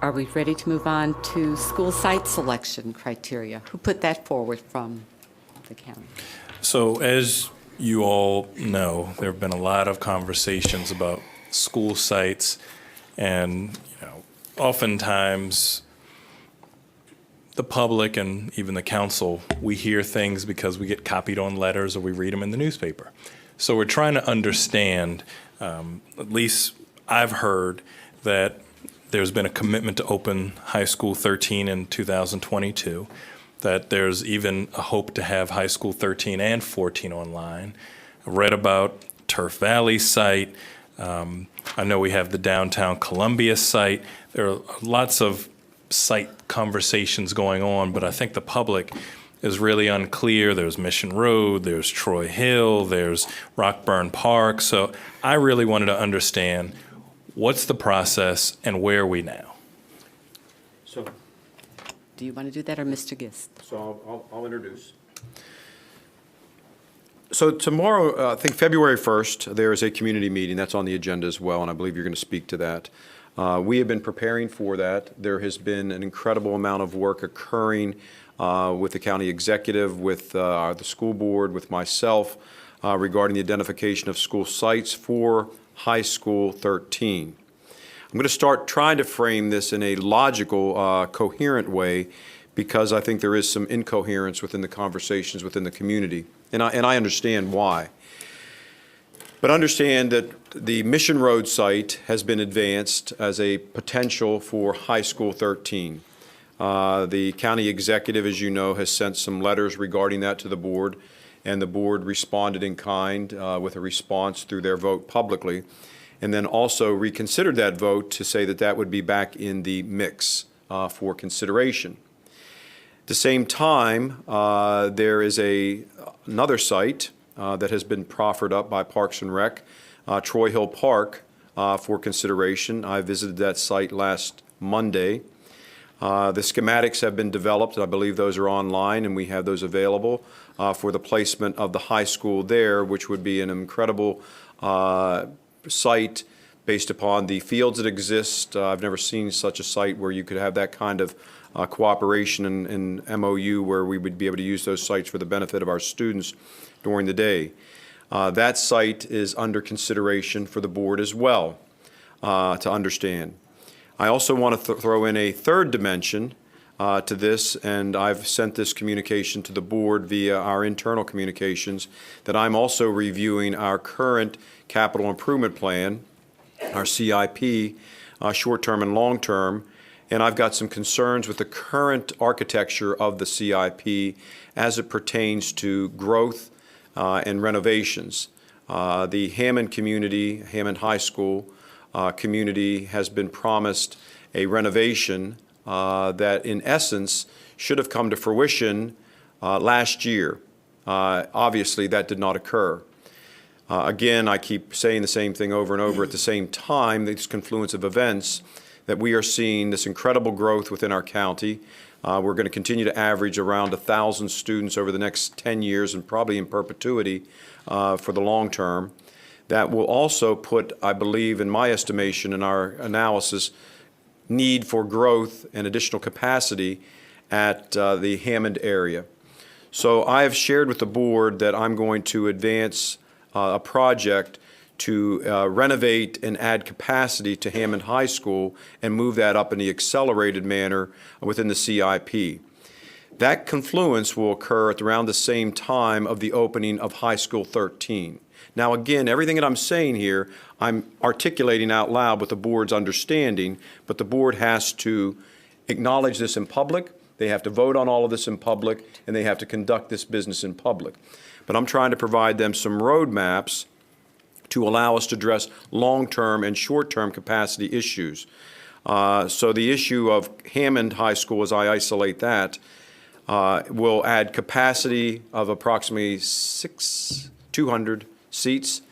Are we ready to move on to school site selection criteria? Who put that forward from the county? So as you all know, there have been a lot of conversations about school sites, and oftentimes the public and even the council, we hear things because we get copied on letters or we read them in the newspaper. So we're trying to understand, at least I've heard that there's been a commitment to open High School 13 in 2022, that there's even a hope to have High School 13 and 14 online. I read about Turf Valley site. I know we have the downtown Columbia site. There are lots of site conversations going on, but I think the public is really unclear. There's Mission Road, there's Troy Hill, there's Rockburn Park. So I really wanted to understand what's the process and where are we now? So, Do you want to do that, or Mr. Gist? I'll introduce. So tomorrow, I think February 1st, there is a community meeting that's on the agenda as well, and I believe you're going to speak to that. We have been preparing for that. There has been an incredible amount of work occurring with the county executive, with the school board, with myself, regarding the identification of school sites for High School 13. I'm going to start trying to frame this in a logical, coherent way, because I think there is some incoherence within the conversations within the community, and I understand why. But understand that the Mission Road site has been advanced as a potential for High School 13. The county executive, as you know, has sent some letters regarding that to the board, and the board responded in kind with a response through their vote publicly, and then also reconsidered that vote to say that that would be back in the mix for consideration. At the same time, there is another site that has been proffered up by Parks and Rec, Troy Hill Park, for consideration. I visited that site last Monday. The schematics have been developed, and I believe those are online, and we have those available for the placement of the high school there, which would be an incredible site based upon the fields that exist. I've never seen such a site where you could have that kind of cooperation and MOU where we would be able to use those sites for the benefit of our students during the day. That site is under consideration for the board as well to understand. I also want to throw in a third dimension to this, and I've sent this communication to the board via our internal communications, that I'm also reviewing our current capital improvement plan, our CIP, short-term and long-term, and I've got some concerns with the current architecture of the CIP as it pertains to growth and renovations. The Hammond community, Hammond High School community, has been promised a renovation that in essence should have come to fruition last year. Obviously that did not occur. Again, I keep saying the same thing over and over. At the same time, this confluence of events, that we are seeing this incredible growth within our county. We're going to continue to average around 1,000 students over the next 10 years, and probably in perpetuity for the long term. That will also put, I believe, in my estimation and our analysis, need for growth and additional capacity at the Hammond area. So I have shared with the board that I'm going to advance a project to renovate and add capacity to Hammond High School and move that up in the accelerated manner within the CIP. That confluence will occur at around the same time of the opening of High School 13. Now again, everything that I'm saying here, I'm articulating out loud with the board's understanding, but the board has to acknowledge this in public, they have to vote on all of this in public, and they have to conduct this business in public. But I'm trying to provide them some roadmaps to allow us to address long-term and short-term capacity issues. So the issue of Hammond High School, as I isolate that, will add capacity of approximately 200 seats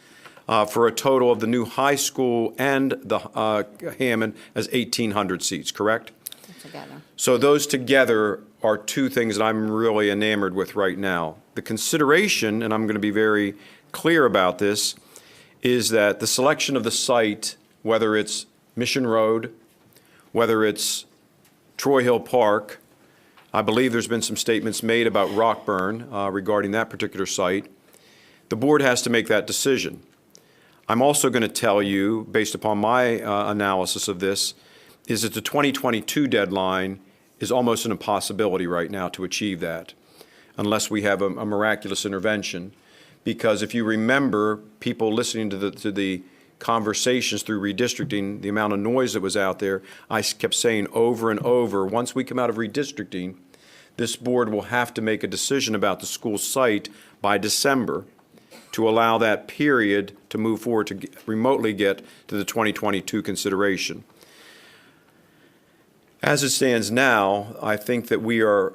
for a total of the new high school and the Hammond as 1,800 seats, correct? Together. So those together are two things that I'm really enamored with right now. The consideration, and I'm going to be very clear about this, is that the selection of the site, whether it's Mission Road whether it's Troy Hill Park. I believe there's been some statements made about Rockburn regarding that particular site. The board has to make that decision. I'm also going to tell you, based upon my analysis of this, is that the 2022 deadline is almost an impossibility right now to achieve that, unless we have a miraculous intervention. Because if you remember, people listening to the conversations through redistricting, the amount of noise that was out there, I kept saying over and over, once we come out of redistricting, this board will have to make a decision about the school site by December to allow that period to move forward to remotely get to the 2022 consideration. As it stands now, I think that we are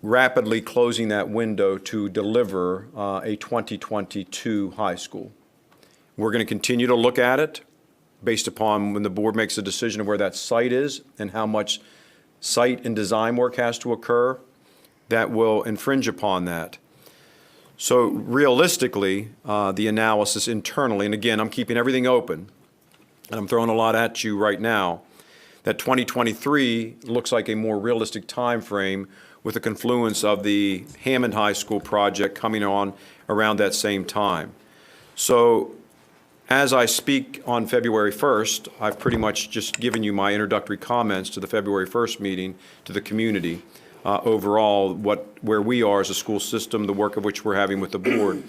rapidly closing that window to deliver a 2022 high school. We're going to continue to look at it based upon when the board makes a decision of where that site is and how much site and design work has to occur that will infringe upon that. So realistically, the analysis internally, and again, I'm keeping everything open, and I'm throwing a lot at you right now, that 2023 looks like a more realistic time frame with the confluence of the Hammond High School project coming on around that same time. So as I speak on February 1st, I've pretty much just given you my introductory comments to the February 1st meeting to the community, overall, where we are as a school system, the work of which we're having with the board.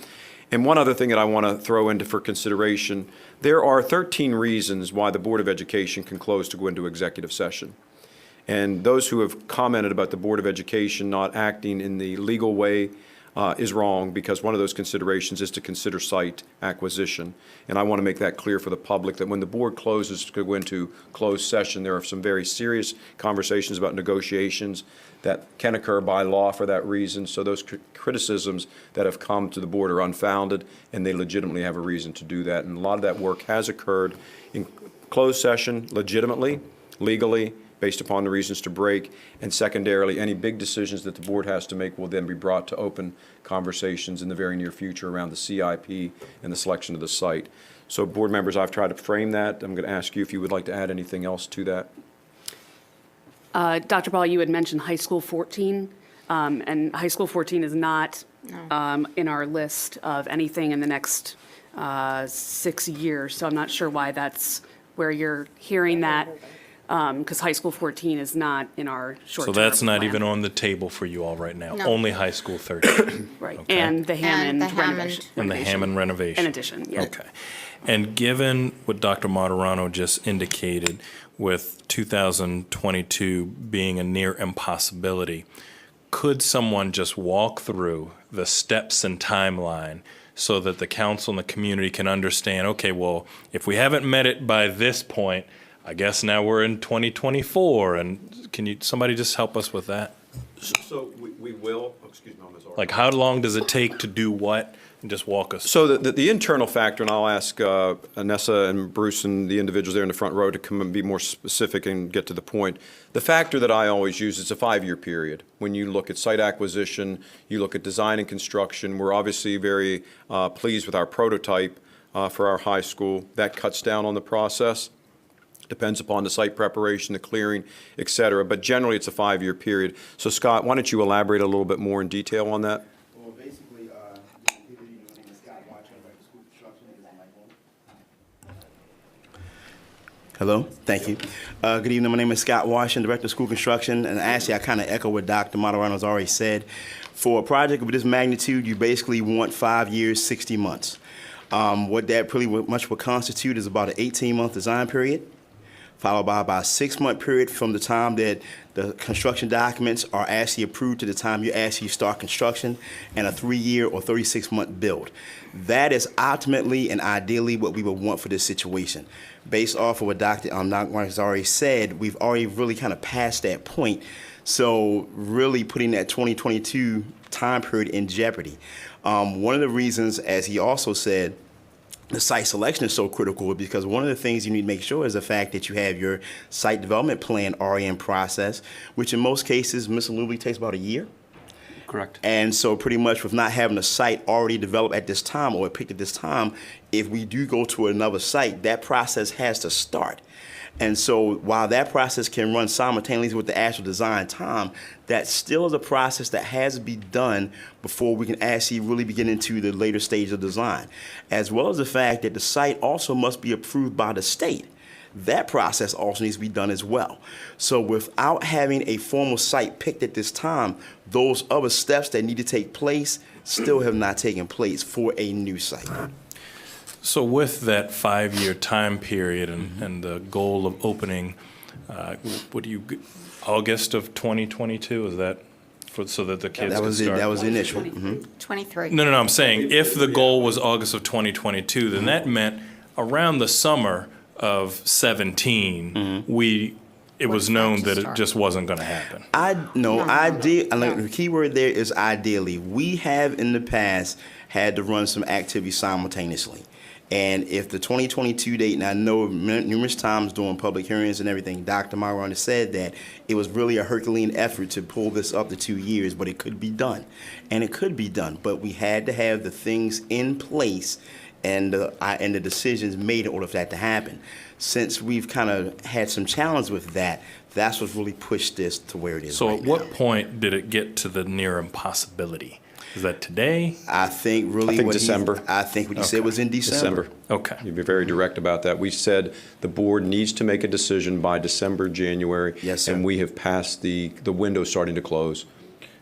And one other thing that I want to throw into for consideration, there are 13 reasons why the Board of Education can close to go into executive session. And those who have commented about the Board of Education not acting in the legal way is wrong, because one of those considerations is to consider site acquisition. And I want to make that clear for the public that when the board closes to go into closed session, there are some very serious conversations about negotiations that can occur by law for that reason. So those criticisms that have come to the board are unfounded, and they legitimately have a reason to do that. And a lot of that work has occurred in closed session legitimately, legally, based upon the reasons to break, and secondarily, any big decisions that the board has to make will then be brought to open conversations in the very near future around the CIP and the selection of the site. So board members, I've tried to frame that. I'm going to ask you if you would like to add anything else to that. Dr. Ball, you had mentioned High School 14, and High School 14 is not in our list of anything in the next 6 years, so I'm not sure why that's where you're hearing that. Because High School 14 is not in our short-term So that's not plan. even on the table for you all right now? No. Only High School 13? Right, Okay. and the Hammond the Hammond. renovation. And the Hammond renovation? In addition, yeah. Okay. And given what Dr. Martirano just indicated, with 2022 being a near impossibility, could someone just walk through the steps and timeline so that the council and the community can understand, okay, well, if we haven't met it by this point, I guess now we're in 2024, and somebody just help us with that? So we will, excuse me, Ms. Arthur. Like, how long does it take to do what? And just walk us. So the internal factor, and I'll ask Anessa and Bruce and the individuals there in the front row to come and be more specific and get to the point. The factor that I always use is a 5-year period. When you look at site acquisition, you look at design and construction, we're obviously very pleased with our prototype for our high school. That cuts down on the process. Depends upon the site preparation, the clearing, et cetera, but generally it's a 5-year period. So Scott, why don't you elaborate a little bit more in detail on that? Well, basically, good evening. My name is Scott Watcher. I'm at School Construction. This is my home. Hello, thank you. Good evening. My name is Scott Washington, Director of School Construction, and actually I kind of echo what Dr. Martirano's already said. For a project of this magnitude, you basically want 5 years, 60 months. What that pretty much would constitute is about an 18-month design period, followed by about a 6-month period from the time that the construction documents are actually approved to the time you actually start construction, and a 3-year or 36-month build. That is ultimately and ideally what we would want for this situation. Based off of what Dr. Mark has already said, we've already really kind of passed that point. So really putting that 2022 time period in jeopardy. One of the reasons, as he also said, the site selection is so critical because one of the things you need to make sure is the fact that you have your site development plan already in process, which in most cases, Mr. Luby, takes about a year. Correct. And so pretty much with not having a site already developed at this time or picked at this time, if we do go to another site, that process has to start. And so while that process can run simultaneously with the actual design time, that still is a process that has to be done before we can actually really begin into the later stage of design, as well as the fact that the site also must be approved by the state. That process also needs to be done as well. So without having a formal site picked at this time, those other steps that need to take place still have not taken place for a new site. So with that 5-year time period and the goal of opening, August of 2022, is that so that the kids That can was it. start? That was the initial. 23. No, I'm saying if the goal was August of 2022, then that meant around the summer of 17, it was known that it just wasn't going to happen. The key word there is ideally. We have in the past had to run some activities simultaneously. And if the 2022 date, and I know numerous times during public hearings and everything, Dr. Myron has said that it was really a Herculean effort to pull this up to 2 years, but it could be done. And it could be done, but we had to have the things in place and the decisions made in order for that to happen. Since we've kind of had some challenge with that, that's what really pushed this to where it is So right at what now. point did it get to the near impossibility? Is that today? I think really I think December. I think what he said was in December. Okay. You'd be very direct about that. We said the board needs to make a decision by December, January. Yes, sir. And we have passed the window starting to close.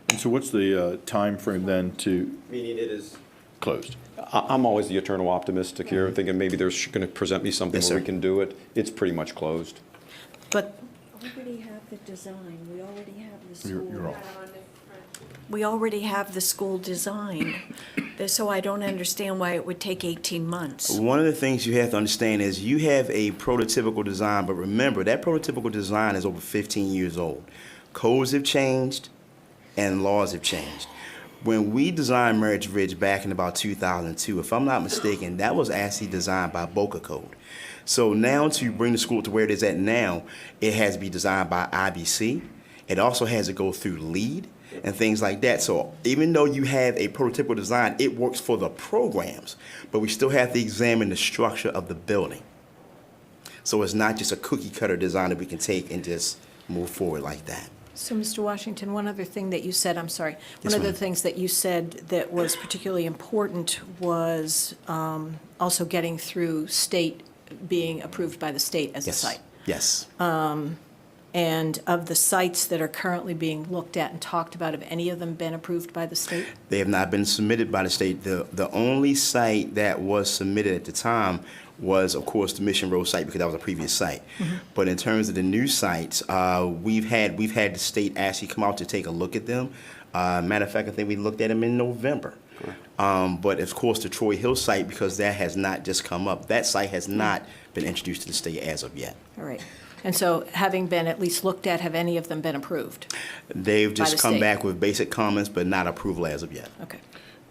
And so what's the time frame then to Meaning it is. closed? I'm always the eternal optimistic here, thinking maybe they're going to present me something Yes, where sir. we can do it. It's pretty much closed. But We already have the design, we already have the You're school. off. We already have the school design, so I don't understand why it would take 18 months. One of the things you have to understand is you have a prototypical design, but remember that prototypical design is over 15 years old. Codes have changed and laws have changed. When we designed Marriage Ridge back in about 2002, if I'm not mistaken, that was actually designed by Boca Code. So now to bring the school to where it is at now, it has to be designed by IBC. It also has to go through LEED and things like that. So even though you have a prototypical design, it works for the programs, but we still have to examine the structure of the building. So it's not just a cookie cutter design that we can take and just move forward like that. So, Mr. Washington, one other thing that you said, I'm sorry, Yes, one of the ma'am. things that you said that was particularly important was also getting through state, being approved by the state as a Yes. site. Yes. And of the sites that are currently being looked at and talked about, have any of them been approved by the state? They have not been submitted by the state. The only site that was submitted at the time was, of course, the Mission Road site, because that was a previous site. But in terms of the new sites, we've had the state actually come out to take a look at them. Matter of fact, I think we looked at them in November. But of course, the Troy Hill site, because that has not just come up, that site has not been introduced to the state as of yet. All right. And so, having been at least looked at, have any of them been approved? They've By just the come state. back with basic comments, but not approval as of yet. Okay.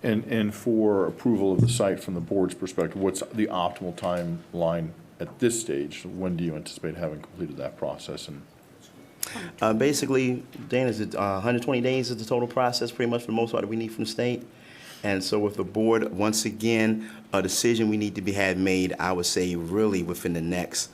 And for approval of the site from the board's perspective, what's the optimal timeline at this stage? When do you anticipate having completed that process? And Basically, Dan, is it 120 days is the total process, pretty much for the most part that we need from the state? And so with the board, once again, a decision we need to have made, I would say really within the next,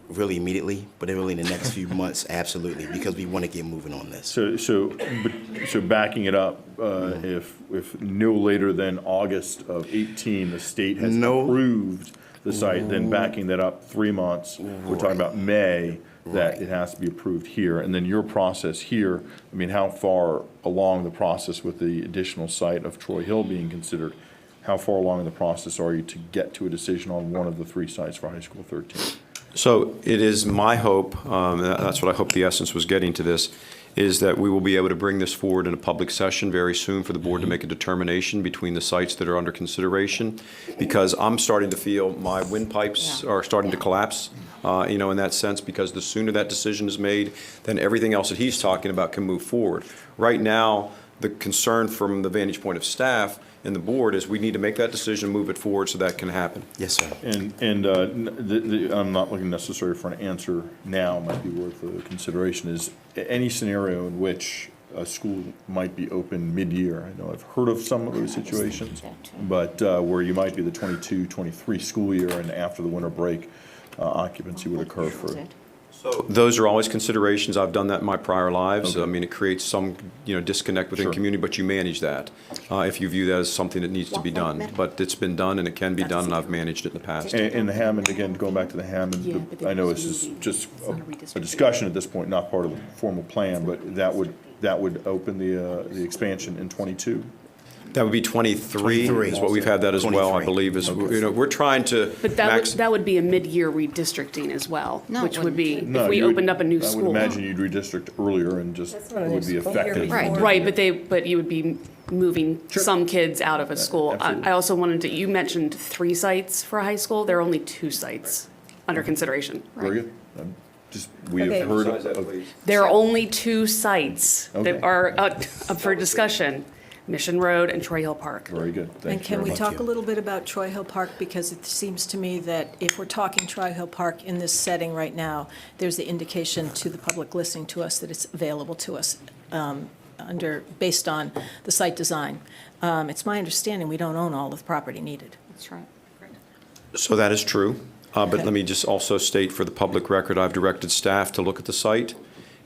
really immediately, but really in the next few months, absolutely, because we want to get moving on this. So backing it up, if no later than August of 18, the state has No. approved the site, then backing that up 3 months, we're talking about May, that Right. it has to be approved here. And then your process here, I mean, how far along the process with the additional site of Troy Hill being considered, how far along in the process are you to get to a decision on one of the 3 sites for High School 13? So it is my hope, that's what I hope the essence was getting to this, is that we will be able to bring this forward in a public session very soon for the board to make a determination between the sites that are under consideration, because I'm starting to feel my windpipes are starting to collapse, in that sense, because the sooner that decision is made, then everything else that he's talking about can move forward. Right now, the concern from the vantage point of staff and the board is we need to make that decision, move it forward so that can happen. Yes, sir. And I'm not looking necessarily for an answer now, might be worth a consideration, is any scenario in which a school might be open mid-year. I know I've heard of some of those situations, but where you might be the 22-23 school year, and after the winter break, occupancy would occur for. Those are always considerations. I've done that in my prior lives. Okay. I mean, it creates some, disconnect within Sure. community, but you manage that if you view that as something that needs to be done. But it's been done and it can be done, and I've managed it in the past. And the Hammond, again, going back to the Hammond, I know this is just a discussion at this point, not part of the formal plan, but that would open the expansion in '22. That would be 23, is what we've had that as well, I 23. believe, is, we're trying to But that would be a mid-year redistricting as well, No, it which would be, wouldn't. No, if we you would- opened up a new I would school. imagine you'd redistrict earlier and just, it would be effective. Right. Right, but you would be moving some kids out of a school. absolutely. I also wanted to, you mentioned 3 sites for a high school. There are only 2 sites under consideration. Very good. We have heard of, There are only 2 sites Okay. that are up for discussion, Mission Road and Troy Hill Park. very good. And Thank you can very we much. talk a little bit about Troy Hill Park? Because it seems to me that if we're talking Troy Hill Park in this setting right now, there's the indication to the public listening to us that it's available to us based on the site design. It's my understanding we don't own all of the property needed. That's right. So that is true, but Okay. let me just also state for the public record, I've directed staff to look at the site,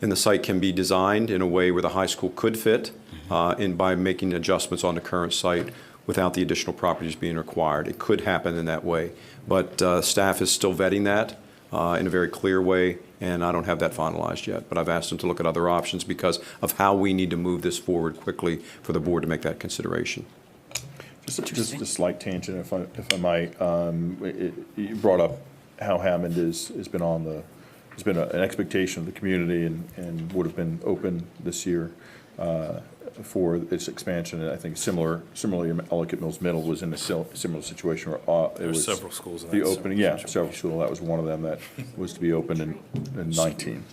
and the site can be designed in a way where the high school could fit, and by making adjustments on the current site without the additional properties being required. It could happen in that way, but staff is still vetting that in a very clear way, and I don't have that finalized yet, but I've asked them to look at other options because of how we need to move this forward quickly for the board to make that consideration. Just a slight tangent, if I might. You brought up how Hammond has been has been an expectation of the community and would have been open this year for its expansion. And I think similarly, Ellicott Mills Middle was in a similar situation where it There's was. several schools in The that opening, similar yeah, several schools. That was one of them that was to be opened in 19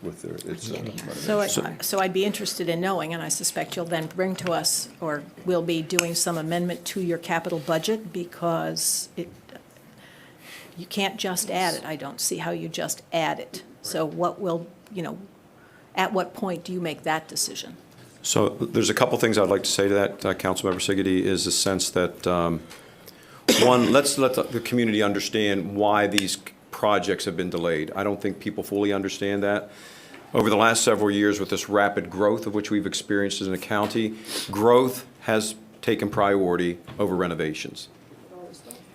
with its renovation. So I'd be interested in knowing, and I suspect you'll then bring to us, or we'll be doing some amendment to your capital budget, because you can't just add it. I don't see how you just add it. So what will, at what point do you make that decision? So there's a couple things I'd like to say to that, Councilmember Siggety, is the sense that, one, let's let the community understand why these projects have been delayed. I don't think people fully understand that. Over the last several years, with this rapid growth of which we've experienced as a county, growth has taken priority over renovations.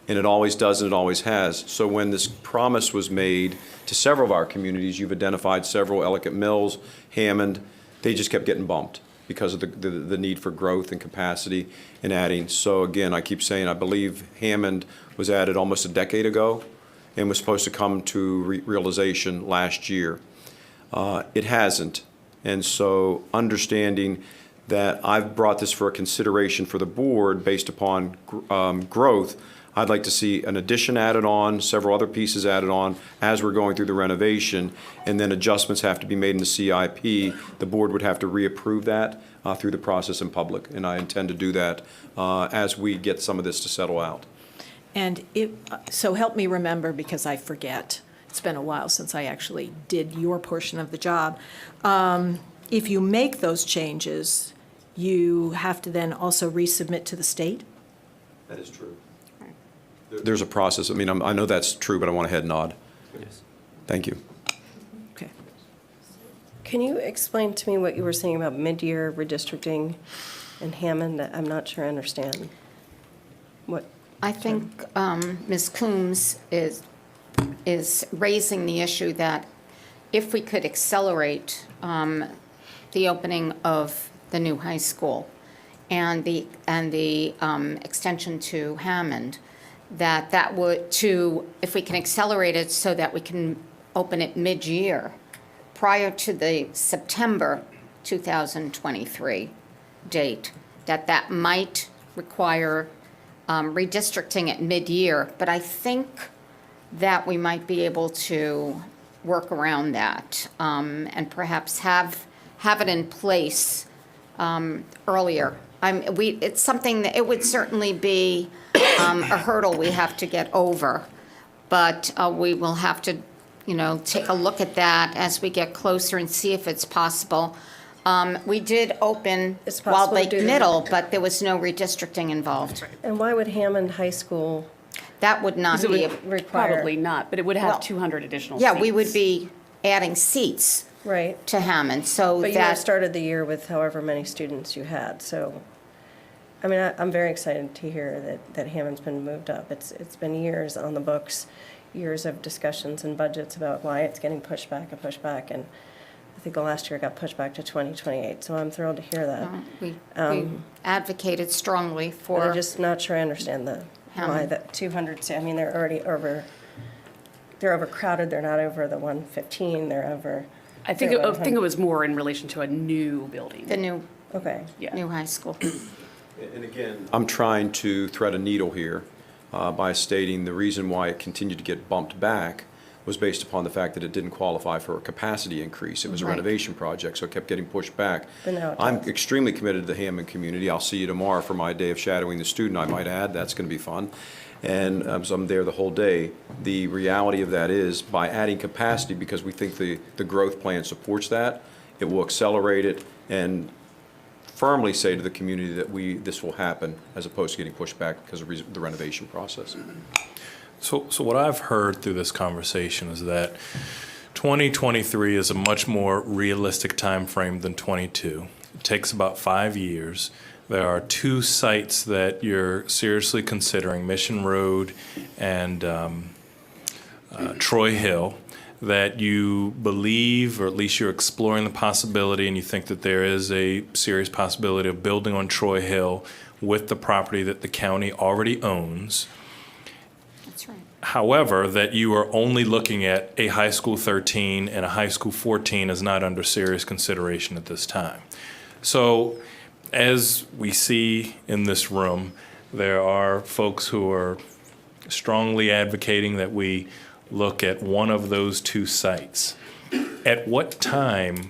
And it always does, and it always has. So when this promise was made to several of our communities, you've identified several, Ellicott Mills, Hammond, they just kept getting bumped because of the need for growth and capacity and adding. So again, I keep saying, I believe Hammond was added almost a decade ago and was supposed to come to realization last year. It hasn't. And so understanding that I've brought this for a consideration for the board based upon growth, I'd like to see an addition added on, several other pieces added on as we're going through the renovation, and then adjustments have to be made in the CIP. The board would have to reapprove that through the process in public, and I intend to do that as we get some of this to settle out. And so help me remember, because I forget. It's been a while since I actually did your portion of the job. If you make those changes, you have to then also resubmit to the state? That is true. There's a process. I mean, I know that's true, but I want a head nod. Yes. Thank you. Okay. Can you explain to me what you were saying about mid-year redistricting in Hammond? I'm not sure I understand. What? I think Ms. Coombs is raising the issue that if we could accelerate the opening of the new high school and the extension to Hammond, that would, if we can accelerate it so that we can open it mid-year, prior to the September 2023 date, that might require redistricting at mid-year, but I think that we might be able to work around that and perhaps have it in place earlier. It's something that it would certainly be a hurdle we have to get over, but we will have to, take a look at that as we get closer and see if it's possible. We did open It's Wild possible to Lake do that. Middle, but there was no redistricting involved. And why would Hammond High School That would not So be, it would require? probably not, but it would have Well, 200 additional yeah, seats. we would be adding seats Right, to Hammond, so but you have that, started the year with however many students you had, so, I mean, I'm very excited to hear that Hammond's been moved up. It's been years on the books, years of discussions and budgets about why it's getting pushed back, and I think the last year it got pushed back to 2028, so I'm thrilled to hear that. we advocated strongly But for, I'm just not sure I understand why Hammond. that 200, I mean, they're already they're overcrowded, they're not over the 115, they're over. I think it was more in relation to a new building. the new Okay. Yeah. new high school. And again, I'm trying to thread a needle here by stating the reason why it continued to get bumped back was based upon the fact that it didn't qualify for a capacity increase. It was a Right. renovation project, so it kept getting pushed back. But now it I'm does. extremely committed to the Hammond community. I'll see you tomorrow for my day of shadowing the student, I might add. That's going to be fun. And so I'm there the whole day. The reality of that is, by adding capacity, because we think the growth plan supports that, it will accelerate it and firmly say to the community that this will happen, as opposed to getting pushed back because of the renovation process. So what I've heard through this conversation is that 2023 is a much more realistic time frame than 22. It takes about 5 years. There are 2 sites that you're seriously considering, Mission Road and Troy Hill, that you believe, or at least you're exploring the possibility, and you think that there is a serious possibility of building on Troy Hill with the property that the county already owns. That's right. However, that you are only looking at a high school 13 and a high school 14 is not under serious consideration at this time. So, as we see in this room, there are folks who are strongly advocating that we look at one of those 2 sites. At what time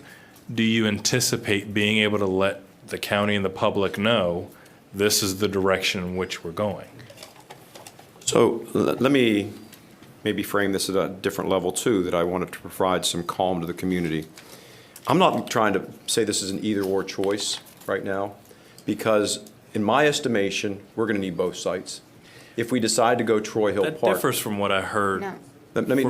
do you anticipate being able to let the county and the public know this is the direction in which we're going? So let me maybe frame this at a different level too, that I wanted to provide some calm to the community. I'm not trying to say this is an either-or choice right now, because in my estimation, we're going to need both sites. If we decide to go Troy Hill That Park. differs from what I heard. No. Let me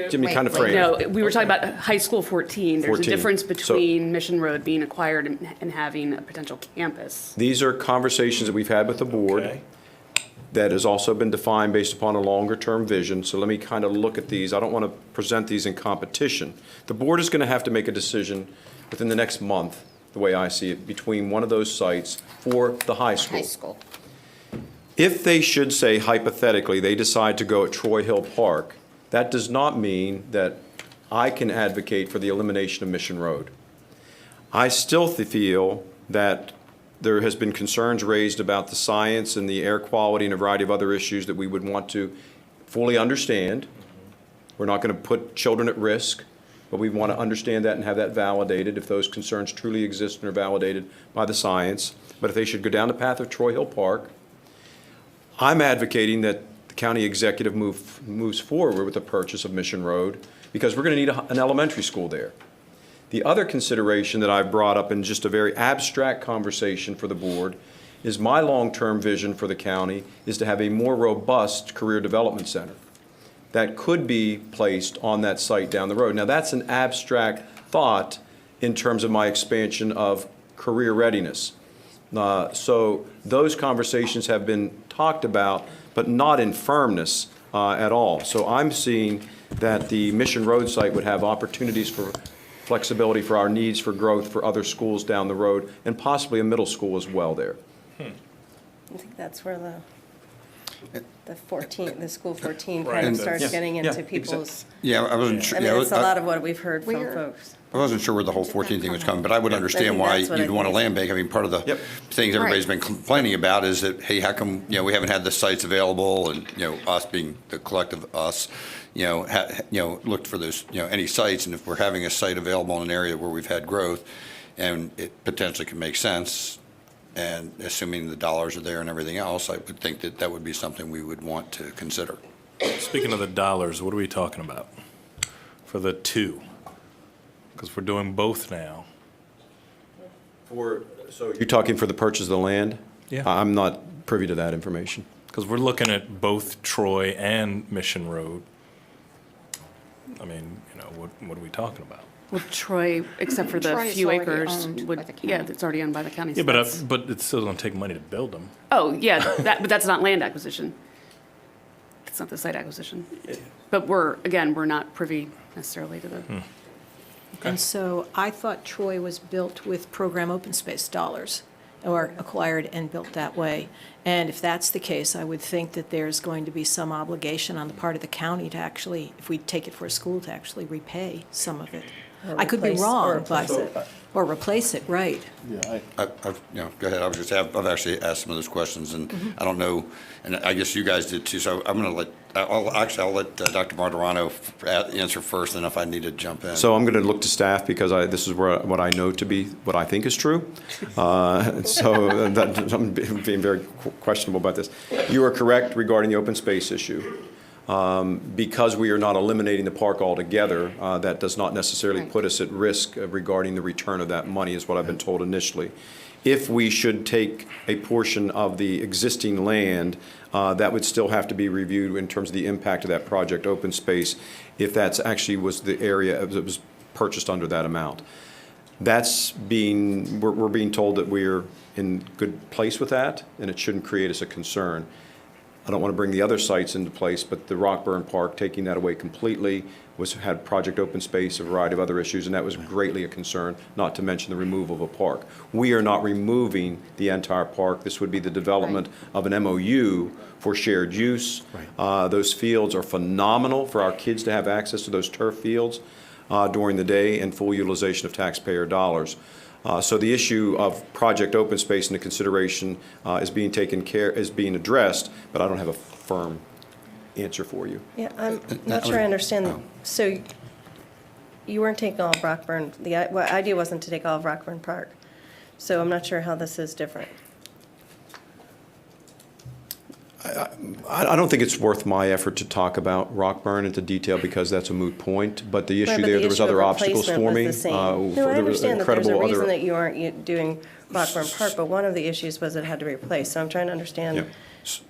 Jimmy, Wait, kind of wait. frame it. No, we were talking about High School 14. There's 14. a difference So- between Mission Road being acquired and having a potential campus. These are conversations that we've had with the board. Okay. That has also been defined based upon a longer-term vision. So let me kind of look at these. I don't want to present these in competition. The board is going to have to make a decision within the next month, the way I see it, between one of those sites for the high school. High school. If they should say hypothetically, they decide to go at Troy Hill Park, that does not mean that I can advocate for the elimination of Mission Road. I still feel that there has been concerns raised about the science and the air quality and a variety of other issues that we would want to fully understand. We're not going to put children at risk, but we want to understand that and have that validated if those concerns truly exist and are validated by the science. But if they should go down the path of Troy Hill Park, I'm advocating that the county executive moves forward with the purchase of Mission Road, because we're going to need an elementary school there. The other consideration that I've brought up in just a very abstract conversation for the board is my long-term vision for the county is to have a more robust career development center that could be placed on that site down the road. Now, that's an abstract thought in terms of my expansion of career readiness. So those conversations have been talked about, but not in firmness at all. So I'm seeing that the Mission Road site would have opportunities for flexibility for our needs for growth for other schools down the road, and possibly a middle school as well there. I think that's where the school 14 Right. kind of And- starts Yeah, getting yeah, into people's, Yeah, I wasn't sure, I mean, it's a lot of what we've heard from Where- folks. I wasn't sure where the whole 14 thing was coming, but I would I understand think why that's what I you'd want a think. land bank. I mean, part of the Yep. things everybody's Right. been complaining about is that, hey, how come, we haven't had the sites available, and, us being the collective us, looked for those, any sites, and if we're having a site available in an area where we've had growth, and it potentially can make sense, and assuming the dollars are there and everything else, I would think that that would be something we would want to consider. Speaking of the dollars, what are we talking about for the 2? Because we're doing both now. So you're talking for the purchase of the land? Yeah. I'm not privy to that information. Because we're looking at both Troy and Mission Road. I mean, what are we talking about? Well, Troy, except for the Troy is few already acres, owned by the yeah, county. it's already owned by the county. Yeah, so but that's- but it's still going to take money to build them. Oh, yeah, but that's not land acquisition. It's not the site acquisition. But we're not privy necessarily to the, And so I thought Troy was built with program open space dollars, or acquired and built that way. And if that's the case, I would think that there's going to be some obligation on the part of the county to actually, if we take it for a school, to actually repay some of it. Or I could be replace- or wrong, replace but, it. or replace it, right. Yeah, Go ahead. I was just, I've actually asked some of those questions, and I don't know, and I guess you guys did too, so I'm going to I'll let Dr. Martirano answer first, and if I need to jump in. So I'm going to look to staff because this is what I know to be, what I think is true. So I'm being very questionable about this. You are correct regarding the open space issue. Because we are not eliminating the park altogether, that does not necessarily Right. put us at risk regarding the return of that money, is what I've been told initially. If we should take a portion of the existing land, that would still have to be reviewed in terms of the impact of that project open space, if that's actually was the area that was purchased under that amount. We're being told that we're in good place with that, and it shouldn't create us a concern. I don't want to bring the other sites into place, but the Rockburn Park, taking that away completely, had project open space, a variety of other issues, and that was greatly a concern, not to mention the removal of a park. We are not removing the entire park. This would be the development of an MOU for shared use. Those fields are phenomenal for our kids to have access to those turf fields during the day, and full utilization of taxpayer dollars. So the issue of project open space into consideration is being addressed, but I don't have a firm answer for you. Yeah, I'm not sure I understand. So you weren't taking all of Rockburn, the idea wasn't to take all of Rockburn Park. So I'm not sure how this is different. I don't think it's worth my effort to talk about Rockburn into detail because that's a moot point, but the issue Right, but there the was issue other of obstacles for replacement me. was the same. No, I There was understand that there's a incredible reason other- that you aren't doing Rockburn Park, but one of the issues was it had to replace. So I'm trying to understand Yep.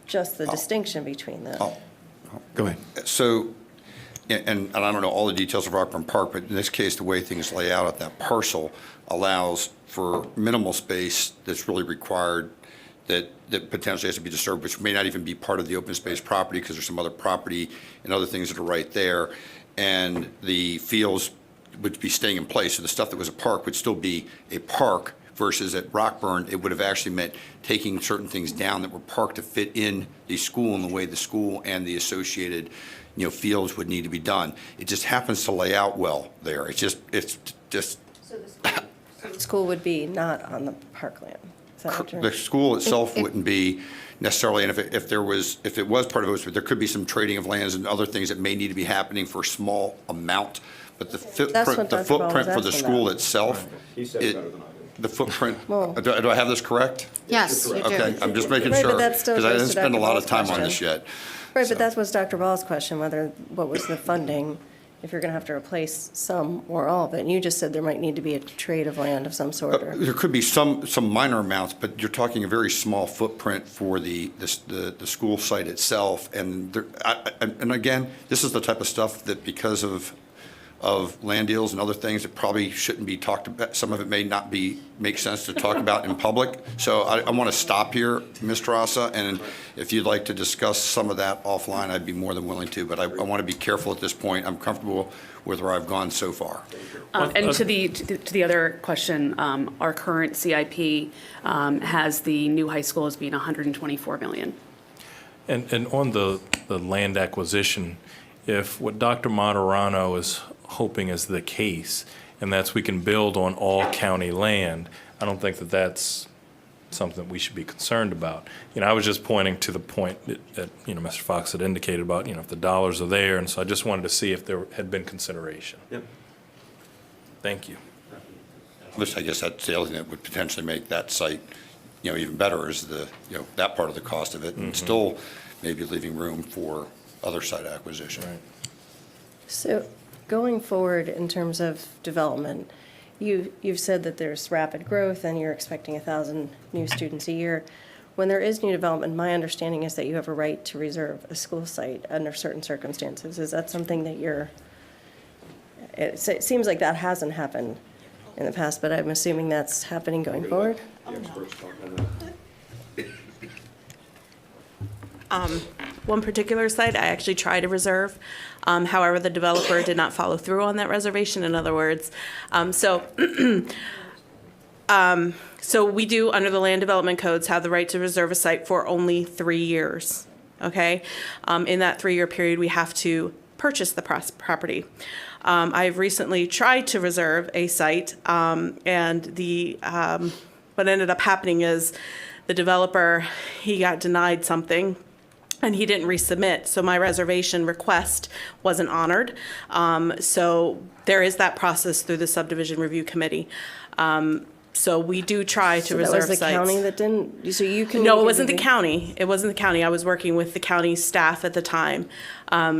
just the distinction between them. Go ahead. So, and I don't know all the details of Rockburn Park, but in this case, the way things lay out at that parcel allows for minimal space that's really required that potentially has to be disturbed, which may not even be part of the open space property because there's some other property and other things that are right there. And the fields would be staying in place. So the stuff that was a park would still be a park versus at Rockburn, it would have actually meant taking certain things down that were parked to fit in the school and the way the school and the associated, fields would need to be done. It just happens to lay out well there. It's just. So the school would be not on the parkland. Is that what you're? The school itself wouldn't be necessarily, and if it was part of it, there could be some trading of lands and other things that may need to be happening for a small amount, but the That's what footprint Dr. Ball was for the asking school about. itself. He said it better than I The footprint, Well- do I have this correct? Yes, you do. Okay, I'm just making Right, sure, but that still because I goes didn't to spend a Dr. lot of Ball's time on question. this yet. Right, So- but that was Dr. Ball's question, what was the funding, if you're going to have to replace some or all of it? And you just said there might need to be a trade of land of some sort, or, There could be some minor amounts, but you're talking a very small footprint for the school site itself. And and again, this is the type of stuff that because of land deals and other things, it probably shouldn't be talked about. Some of it may not make sense to talk about in public. So I want to stop here, Ms. Tarasa, and if you'd like to discuss some of that offline, I'd be more than willing to. But I want to be careful at this point. I'm comfortable with where I've gone so far. and to the other question, our current CIP has the new high school as being 124 million. And on the land acquisition, if what Dr. Martirano is hoping is the case, and that's we can build on all county land, I don't think that that's something that we should be concerned about. I was just pointing to the point that Mr. Fox had indicated about, if the dollars are there, and so I just wanted to see if there had been consideration. Yep. Thank you. I guess that's the other thing that would potentially make that site, even better is that part of the cost of it, and still maybe leaving room for other site acquisition. Right. so going forward in terms of development, you've said that there's rapid growth and you're expecting 1,000 new students a year. When there is new development, my understanding is that you have a right to reserve a school site under certain circumstances. Is that something that it seems like that hasn't happened in the past, but I'm assuming that's happening going forward? One particular site, I actually tried to reserve. However, the developer did not follow through on that reservation, in other words. So we do, under the land development codes, have the right to reserve a site for only 3 years, okay? In that 3-year period, we have to purchase the property. I've recently tried to reserve a site, and what ended up happening is the developer, he got denied something, and he didn't resubmit, so my reservation request wasn't honored. So there is that process through the subdivision review committee. So we do try to reserve sites. That was the county that didn't, so you can. No, it wasn't the county. It wasn't the county. I was working with the county staff at the time.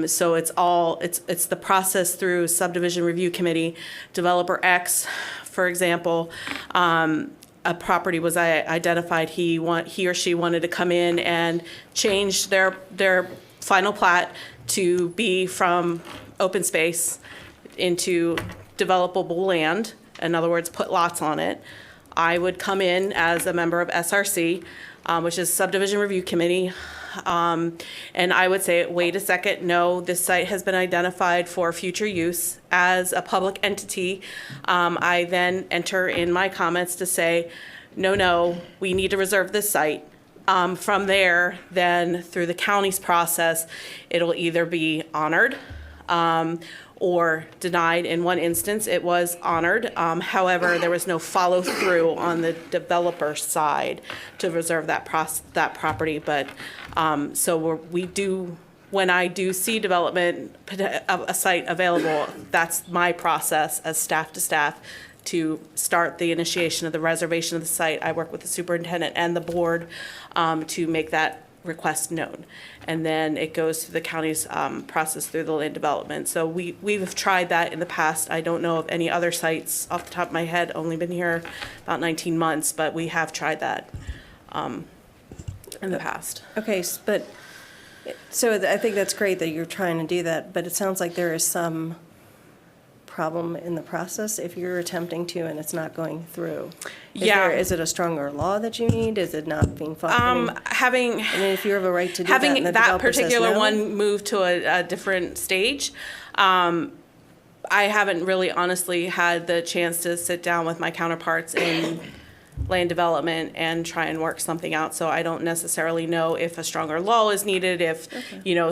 So it's the process through subdivision review committee. Developer X, for example, a property was identified. He or she wanted to come in and change their final plat to be from open space into developable land. In other words, put lots on it. I would come in as a member of SRC, which is Subdivision Review Committee, and I would say, wait a second, no, this site has been identified for future use as a public entity. I then enter in my comments to say, no, we need to reserve this site. From there, then through the county's process, it'll either be honored or denied. In one instance, it was honored. However, there was no follow through on the developer side to reserve that property. But when I do see development of a site available, that's my process as staff to staff to start the initiation of the reservation of the site. I work with the superintendent and the board to make that request known. And then it goes through the county's process through the land development. So we've tried that in the past. I don't know of any other sites off the top of my head, only been here about 19 months, but we have tried that in the past. Okay, so I think that's great that you're trying to do that, but it sounds like there is some problem in the process if you're attempting to and it's not going through. Is it a stronger law that you need? Is it not being followed? If you have a right to do that and having the that developer says particular no? one move to a different stage, I haven't really honestly had the chance to sit down with my counterparts in land development and try and work something out. So I don't necessarily know if a stronger law is needed, if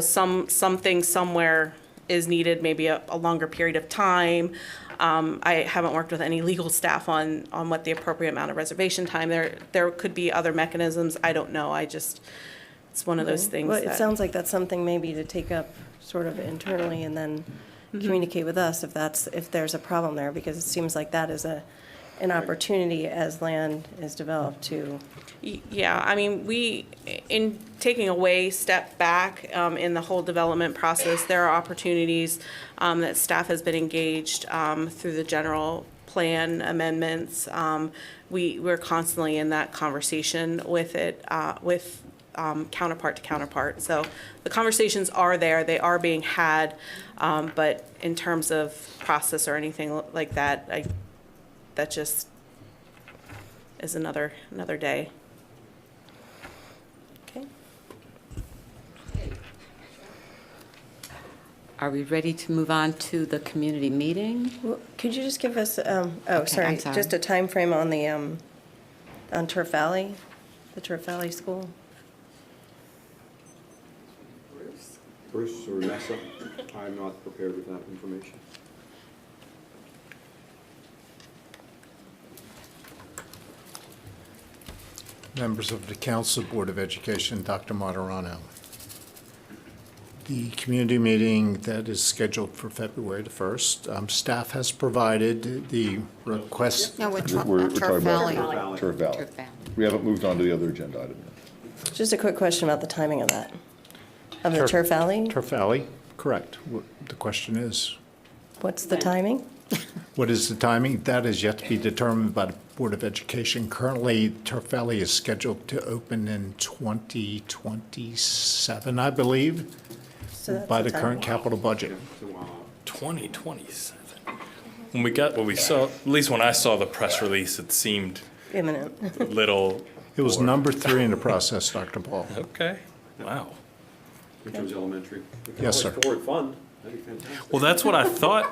something somewhere is needed, maybe a longer period of time. I haven't worked with any legal staff on what the appropriate amount of reservation time. There could be other mechanisms. I don't know. It's one of those things. Well, it sounds like that's something maybe to take up sort of internally and then communicate with us if there's a problem there, because it seems like that is an opportunity as land is developed to. Yeah, I mean, in taking a step back in the whole development process, there are opportunities that staff has been engaged through the general plan amendments. We're constantly in that conversation with counterpart to counterpart. So the conversations are there, they are being had, but in terms of process or anything like that, that just is another day. Okay. Are we ready to move on to the community meeting? Well, could you just give us, I'm sorry. just a time frame on the, on Turf Valley, the Turf Valley School? Bruce or Nessa, I'm not prepared with that information. Members of the Council, Board of Education, Dr. Martirano. The community meeting that is scheduled for February the 1st, staff has provided the request. No, we're We're Turf talking Valley. about Turf Valley. Turf Valley. We haven't moved on to the other agenda item yet. Just a quick question about the timing of that, of the Turf Valley? Turf Valley, correct. The question is, What's the timing? What is the timing? That is yet to be determined by the Board of Education. Currently, Turf Valley is scheduled to open in 2027, I believe, So that's by the the current time. capital budget. 2027. When we got, what we saw, at least when I saw the press release, it seemed Imminent. a little. It was or- number 3 in the process, Dr. Paul. Okay, wow. Which was elementary. Yes, sir. Forward fund. That'd be fantastic. Well, that's what I thought.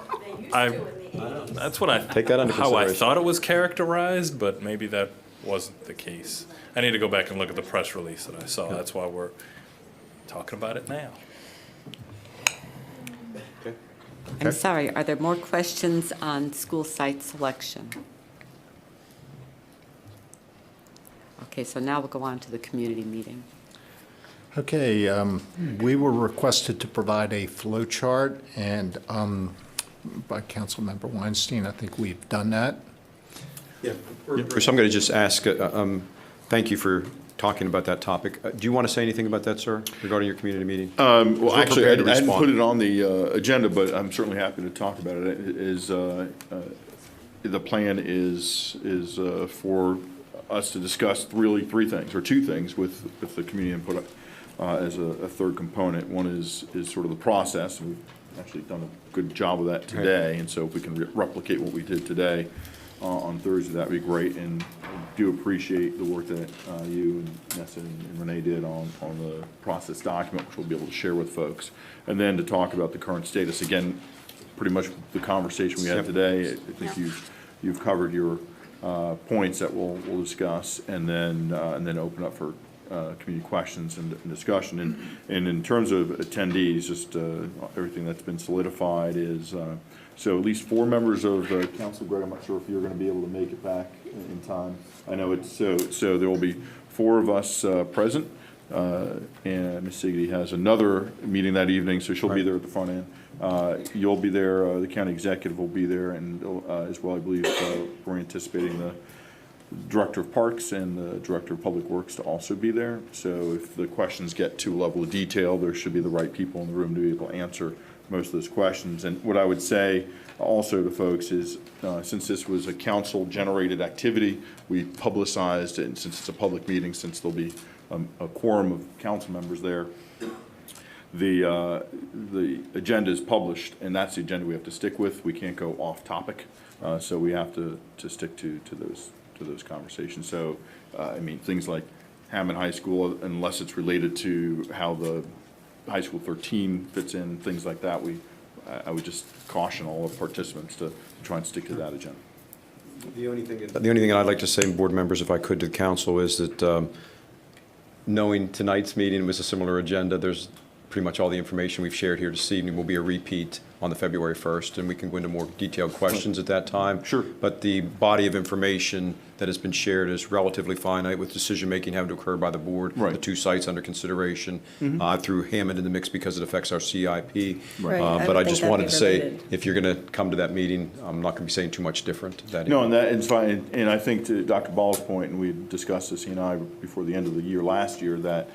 That's what I. Take that under How I consideration. thought it was characterized, but maybe that wasn't the case. I need to go back and look at the press release that I saw. That's why we're talking about it now. I'm sorry, are there more questions on school site selection? Okay, so now we'll go on to the community meeting. Okay, we were requested to provide a flow chart, and by Councilmember Weinstein, I think we've done that. Yeah. Bruce, I'm going to just ask, thank you for talking about that topic. Do you want to say anything about that, sir, regarding your community meeting? Well, We're actually, prepared to I hadn't respond. put it on the agenda, but I'm certainly happy to talk about it. The plan is for us to discuss really three things, or two things, with the community input as a third component. One is sort of the process, and we've actually done a good job of that today, and so if we can replicate what we did today on Thursday, that'd be great. And I do appreciate the work that you and Nessa and Renee did on the process document, which we'll be able to share with folks. And then to talk about the current status, again, pretty much the conversation we had today. I think you've covered your points that we'll discuss, and then open up for community questions and discussion. And in terms of attendees, just everything that's been solidified is, so at least 4 members of the council. Greg, I'm not sure if you're going to be able to make it back in time. I know it's, so there will be 4 of us present, and Ms. Siggety has another meeting that evening, so she'll be there at the front end. You'll be there, the county executive will be there, and as well, I believe we're anticipating the Director of Parks and the Director of Public Works to also be there. So if the questions get to a level of detail, there should be the right people in the room to be able to answer most of those questions. And what I would say also to folks is, since this was a council-generated activity, we publicized it, and since it's a public meeting, since there'll be a quorum of council members there, the agenda is published, and that's the agenda we have to stick with. We can't go off topic, so we have to stick to those conversations. So, I mean, things like Hammond High School, unless it's related to how the High School 13 fits in, things like that, I would just caution all the participants to try and stick to that agenda. The only thing I'd like to say, board members, if I could, to the council, is that knowing tonight's meeting was a similar agenda, there's pretty much all the information we've shared here this evening will be a repeat on the February 1st, and we can go into more detailed questions at that time. Sure. But the body of information that has been shared is relatively finite, with decision-making having to occur by the board. Right. The 2 sites under consideration. I threw Hammond in the mix because it affects our CIP. Right. I But would I think just that'd wanted be to say, related. if you're going to come to that meeting, I'm not going to be saying too much different that No, evening. and that's fine, and I think to Dr. Ball's point, and we discussed this, he and I, before the end of the year last year, that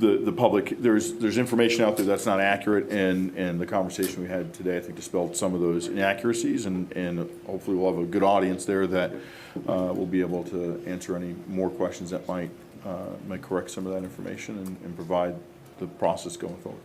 the public, there's information out there that's not accurate, and the conversation we had today, I think, dispelled some of those inaccuracies, and hopefully we'll have a good audience there that will be able to answer any more questions that might correct some of that information and provide the process going forward.